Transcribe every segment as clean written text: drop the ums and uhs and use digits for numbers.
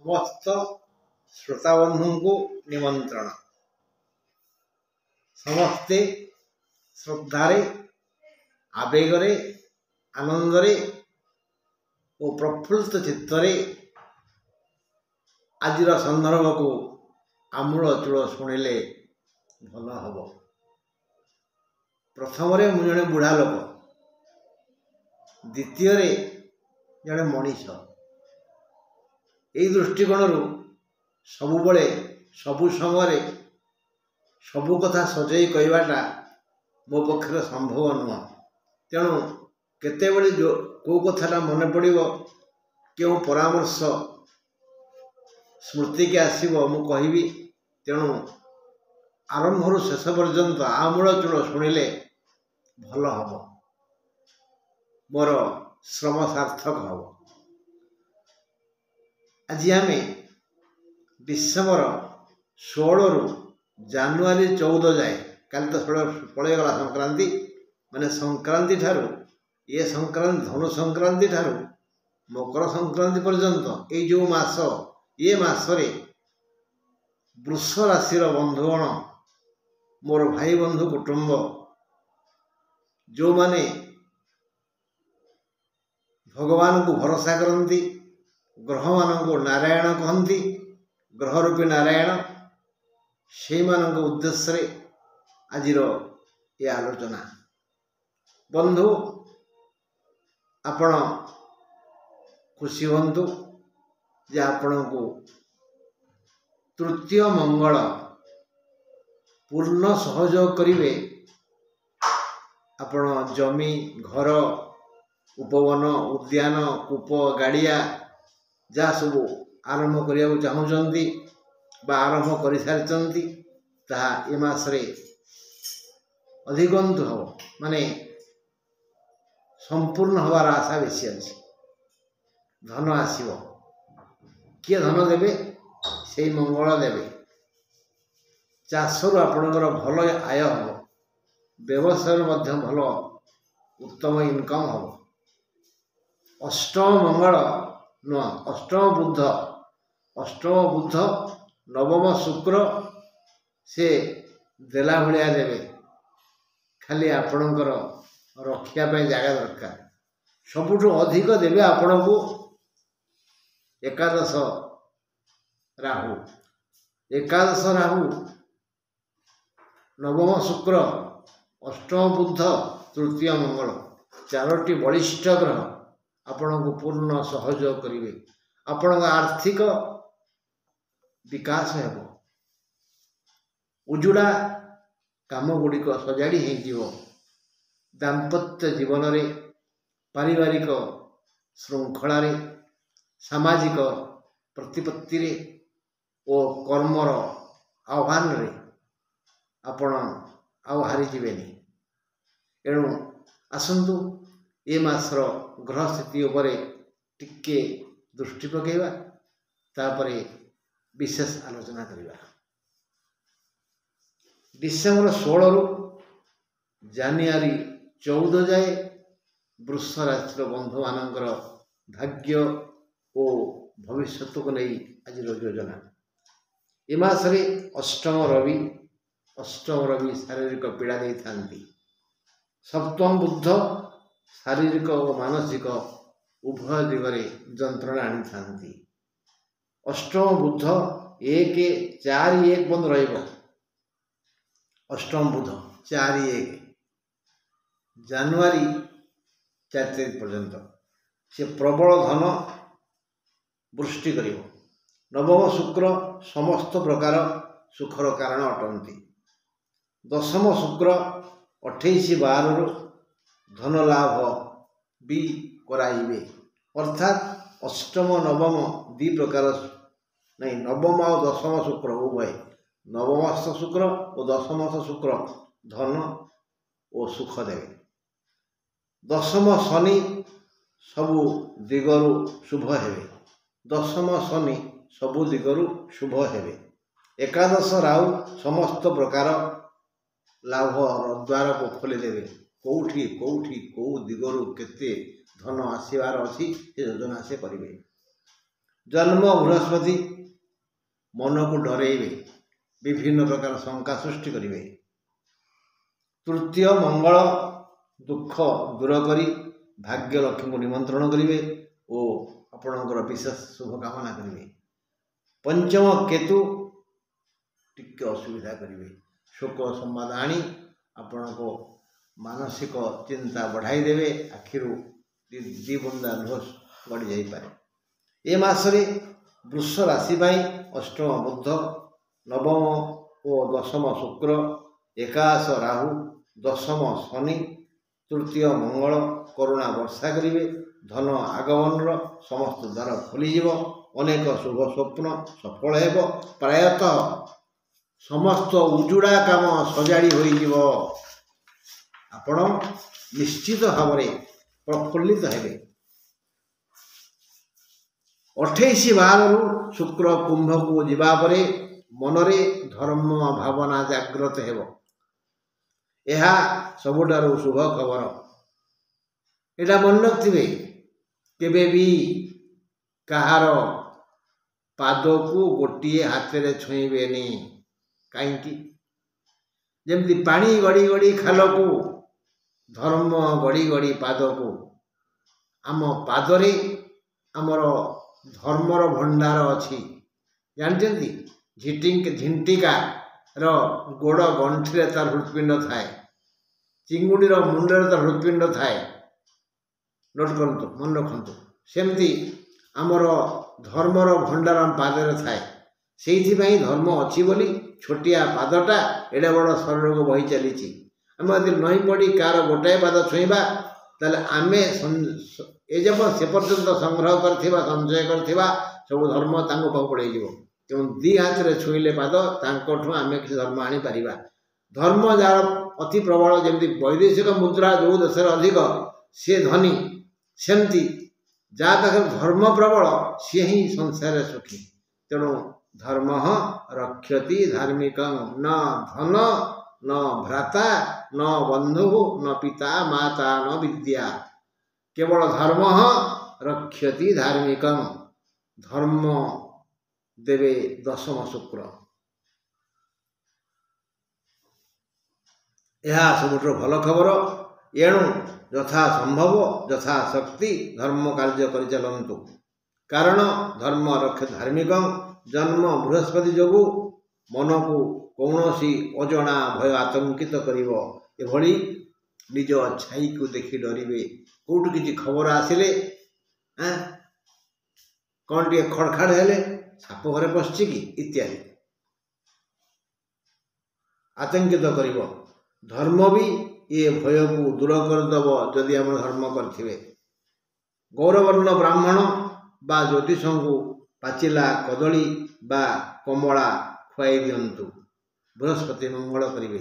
समस्त श्रोताबंधु को निमंत्रण। समस्ते श्रद्धारे आवेगरे आनंदरे और प्रफुल्लित चित्तरे आज संदर्भ को आमूल चूल शुणिले भल हम। प्रथम मुझे जड़े बुढ़ा लोक, द्वितीय जड़े मनीष। यही दृष्टिकोण सबुबले सबु समय सबु कथा सजई कहवाटा मो पक्षर संभव नुह। तेणु केतेबेले जो को कथाटा मन पड़ो क्यों परामर्श स्मृति के आसो मु कहबी। तेणु आरंभ शेष पर्यंत आमूल चूल शुणिले भल हम, मोर श्रम सार्थक हम। आज आम डिसेम्बर 16 रु जानुआरी 14 जाए, काली तो पलैगला संक्रांति, माने संक्रांति ठारू ये संक्रांति धनु संक्रांति ठारू मकर संक्रांति पर्यंत ये जो मास, ये मासरे वृष राशि बंधुगण मोर भाई बंधु कुटुंब जो माने भगवान को भरोसा करती, ग्रह मान को नारायण कहती, ग्रह रूपी नारायण, से मान उद्देश्य आज ये आलोचना। बंधु आपण खुशी हंतु जे आपण को तृतीय मंगल पूर्ण सहयोग करिवे। आपण जमी घर उपवन उद्यान कूप गाड़िया जहाँ सब आरंभ करने चाहूँगी बा आरंभ कर सारी ताहा ए मासरे अधिगंतु हम, माने संपूर्ण हबार आशा बेसी अच्छी। धन आसव, किए धन देवे से मंगल देवे। चाषर आपणकर भल आय हम, व्यवसाय भल उत्तम इनकम हम। अष्टम मंगल नुह, अष्टम बुध, अष्टम बुध नवम शुक्र से देला भाया देवे। खाली आपणकर रखापी जगह दरकार। सबुठ अधिक देवे आपण को एकादश राहु, एकादश राहु नवम शुक्र अष्टम बुध तृतीय मंगल, चारोटी बलिष्ठ ग्रह आपण को पूर्ण सहयोग करेंगे। आपण आर्थिक विकास हेब, उजुड़ा काम गुड़िक सजाड़ी हो। दाम्पत्य जीवन रे, पारिवारिक श्रृंखला रे, सामाजिक प्रतिपत्ति रे और कर्मर आह्वान रे आपण आउ हारी जीवेनी। एणु आसंतु ए मासर ग्रह स्थिति उपरे टिके दृष्टि पकेवा, तापरे विशेष आलोचना करिवा। डिसेम्बर 16 रु जानुआरी 14 जाए वृष राशि बंधु मानकर भाग्य और भविष्य को नहीं आज योजना। ए मासरे अष्टम रवि शारीरिक पीड़ा दे थांती। सप्तम बुध शारीरिक और मानसिक उभय दिगरे जंत्रणा आनी थांती। अष्टम बुध 1-4-1 बंद रहिबो। अष्टम बुध 4-1 जानुआरी 4 तारीख पर्यंत से प्रबल धन वृष्टि करिवो। नवम शुक्र समस्त प्रकार सुखर कारण अटंती। दशम शुक्र 28-12 धन लाभ भी कराइबे। अर्थात अष्टम नवम दी प्रकार नहीं, नवम और दशम शुक्र उभय, नवमस्थ शुक्र और दशमस्थ शुक्र धन और सुख देवे। दशम शनि सबु दिगरु शुभ हेबे। दशम शनि सबु दिगरु शुभ हेबे। एकादश राहु समस्त प्रकार लाभ द्वार को खोलीदेवे। कौठी कौठी कौ दिगरु केते धन आसबार अच्छी योजना से करेंगे। जन्म बृहस्पति मन को डरेइबे विभिन्न प्रकार शंका सृष्टि करिवे। तृतीय मंगल दुख दूर करी भाग्य लक्ष्मी को निमंत्रण करिवे और आपणकर विशेष शुभ कामना करिवे। पंचम केतु टिके असुविधा करिवे शोक संवाद आनी आपण को मानसिक चिंता बढ़ाई देवे आखिरु दी बुंदा लुह गड़ी जाई पारे। ए मासरे वृष राशि अष्टम बुध नवम और दशम शुक्र एकादश राहु दशम शनि तृतीय मंगल करुणा वर्षा करिवे। धन आगमन समस्त द्वार खोलीजिव अनेक शुभ स्वप्न सफल हेब। प्रायतः समस्त उजुड़ा काम सजाड़ी होइजिव। आपण निश्चित भाव प्रफुल्लित हेबे। 28 बार शुक्र कुंभ को जीवा परे मनरे धर्म भावना जागृत हेब। यह सबुठारु शुभ खबर। एटा मन रखिथिबे केबे भी कहार पाद को गोटे हाथ में छुईबेनी। कहीं जमती पानी गड़ी गड़ी खाल को धर्म गड़ी गड़ी पाद को आम पादरे आमर धर्मर भंडार अच्छी जानते। झिंटिका गोड़ गंठी तार हृत्पिंड थाए चिंगुड़ीर मुंडे तार हृत्पिंड थाए। नोट करतु मन रखु सेमती आमर धर्मर भंडार आम पादरे थाए। से धर्म अच्छी बोली छोटिया पादटा एडे बड़ शरीर को बही चली। आम यदि नई पड़ी कार गोटाए पाद छुईबा ताले आमे एजब से पर्यंत संग्रह करथिबा संचय करथिबा सब धर्म तांको पाखु पड़े जीवो। तेणु दी हाथ रे छुईले पाद तांकोठु आमे किसी धर्म आनी पारिबा। धर्म जार अति प्रबल जमती वैदेशिक मुद्रा जो देश अधिक सी धनी सेमती जा पाखे धर्म प्रबल सी ही संसार सुखी। तेणु धर्म रक्षति धार्मिक न धन न भ्राता न बंधु न पिता माता न विद्या केवल धर्म रक्षति धार्मिक। धर्म देवे दशम शुक्र। यह सबुठ भल खबर। एणु यथा संभव यथा शक्ति धर्म कार्य कर चलतु। कारण धर्म रक्ष धार्मिक। जन्म बृहस्पति जोगु मन को कौन सी अजना भय आतंकित करिवो। एभली निज छाई को देखि डरिवे। कौटु किसी खबर आसिले कौन टे खड़खाड़ हेले साप घरे पशि कि इत्यादि आतंकित करिवो। धर्म भी ये भय को दूर करदेव जदि आम धर्म करें। गौरवर्ण ब्राह्मण बा ज्योतिष को पाचिला कदली बा कमला खुआई दिंतु बृहस्पति मंगल करेंगे।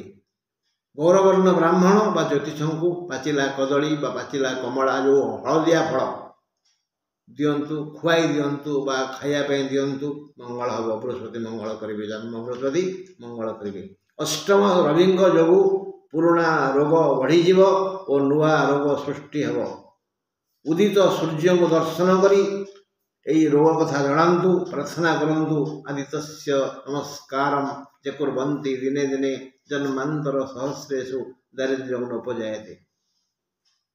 गौरवर्ण ब्राह्मण बा ज्योतिष को पाचिला कदली बा पाचिला कमला जो हलदिया फल दिंतु खुआई दिंतु बा खायापी दिंतु मंगल हम। बृहस्पति मंगल करेंगे। जन्म बृहस्पति मंगल करेंगे। अष्टम रवि जोगु पुराणा रोग बढ़ीजीव और नुआ रोग सृष्टि हेब। उदित सूर्य को दर्शन करी यही रोग कथा जनातु प्रार्थना करंतु। आदित्य नमस्कार जे कुर्वन्ति दिने दिने जन्मांतर सहस्रेषु दारिद्र्यं नोपजायते।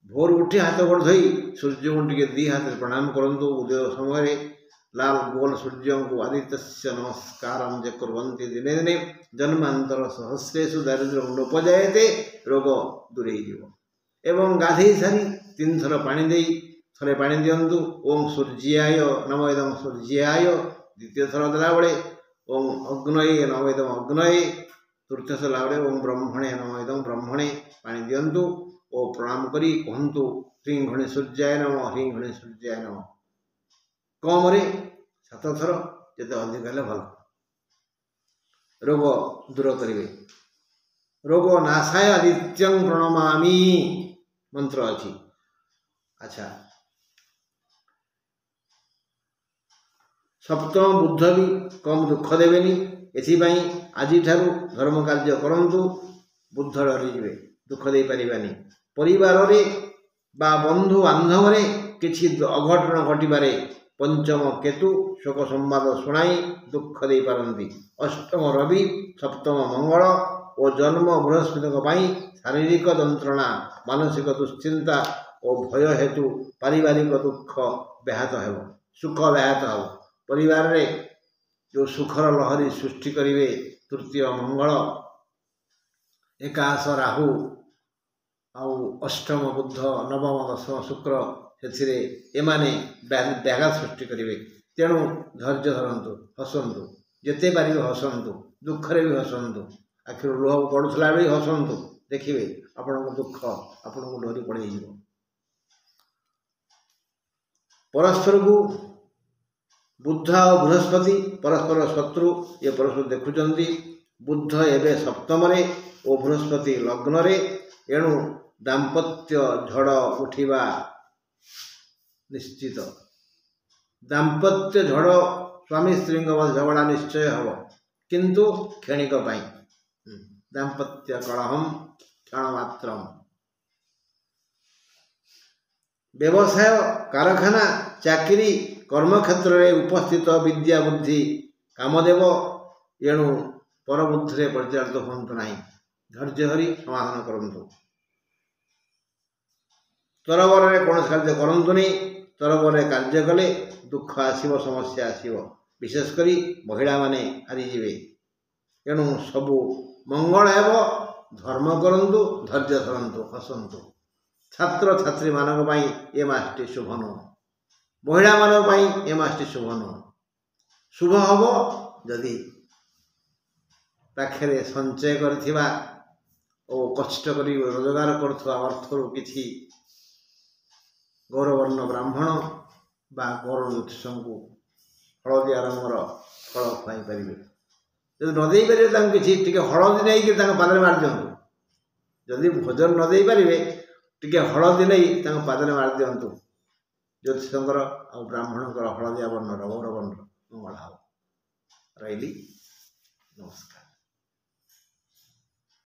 भोर उठी हाथ गोड़ धोई सूर्य को टे दी हाथ प्रणाम करंतु। उदय समय लाल गोल सूर्य को आदित्य नमस्कार जे कुर्वन्ति दिने दिने जन्मांतर सहस्रेषु दारिद्र्यं नोपजायते। रोग दूरे एवं गाधे सारी 3 थर पानी दे थरे पानी दिंतु। ओं सूर्याय नमो इदं सूर्याय द्वितीय थर देला बेले ओं अग्नये नमो इदं अग्नये तृतीय थर देला बेले ओं ब्रह्मणे नमो इदं ब्रह्मणे पानी दिंतु। ओ प्रणाम करी कहतु ह्रीं घणे सूर्याय नमः ह्रीं घणे सूर्याय नमः। कम 7 थर जिते अधिक हेले भल। रोग दूर करेंगे। रोग नाशाय आदित्यं प्रणमामि मंत्र अच्छी। अच्छा सप्तम बुद्ध भी कम दुख देवेनी। एथिपाई आज धर्म कार्य करंतु। बुद्ध डरीजे दुख दे पारिबानी। परिवार रे बा बंधु बांधव किछि अघटन घटिबारे पंचम केतु शोक संवाद शुणाई दुख दे पारती अष्टम रवि सप्तम मंगल और जन्म बृहस्पति शारीरिक जंत्रणा मानसिक दुश्चिंता और भय हेतु पारिवारिक दुख व्याहत हो सुख व्याहत हो परिवार रे जो सुखर लहरी सृष्टि करेंगे तृतीय मंगल एकादश राहु आउ अष्टम बुद्ध नवम दशम शुक्र से एमाने व्याघात सृष्टि करेंगे तेणु धैर्य धरतु हसतु जिते पारे हसतु दुखरे भी हसतु आखिर लुह पड़ूला भी हसतु देखिए आपण दुख आपण को डरी पड़े परस्पर को बुध और बृहस्पति परस्पर शत्रु ये परस्पर देखुंट बुध एवं सप्तम और बृहस्पति लग्न एणु दाम्पत्य झड़ उठा निश्चित दाम्पत्य झड़ स्वामी स्त्री झगड़ा निश्चय हम किंतु क्षणिक दाम्पत्य कलहम क्षणमात्र व्यवसाय कारखाना चाकरी कर्मक्षेत्र में उपस्थित विद्या बुद्धि कामदेव एणु परबुद्धि परिचालित हूँ ना धैर्य धरी समाधान करूँ तरबर में कौन कार्य करूँ तरबर कार्य कले दुख आसव समस्या आसव विशेषकर महिला माने हारीजे एणु सबू मंगल है धर्म करूँ धैर्य धरतु हसतु छात्र छात्री मानक ये मासटी शुभ नुह महिला मानक ये मासटी शुभ नुह शुभ हम जदि पाखे संचय करथिबा ओ कष्ट करी रोजगार करुवा अर्थर किछि गौरवर्ण ब्राह्मण बा गौर ज्योतिष को हलदिया रंगर फल खुआई पारे जब नदे पारे कि हलदी नहीं पादे मार दिंतु जदि भोजन नदे पारे टिके हलदी नहीं पादे मार दिंतु ज्योतिष आ ब्राह्मण हलदिया वर्णर गौरवर्ण मंगल हो रही नमस्कार।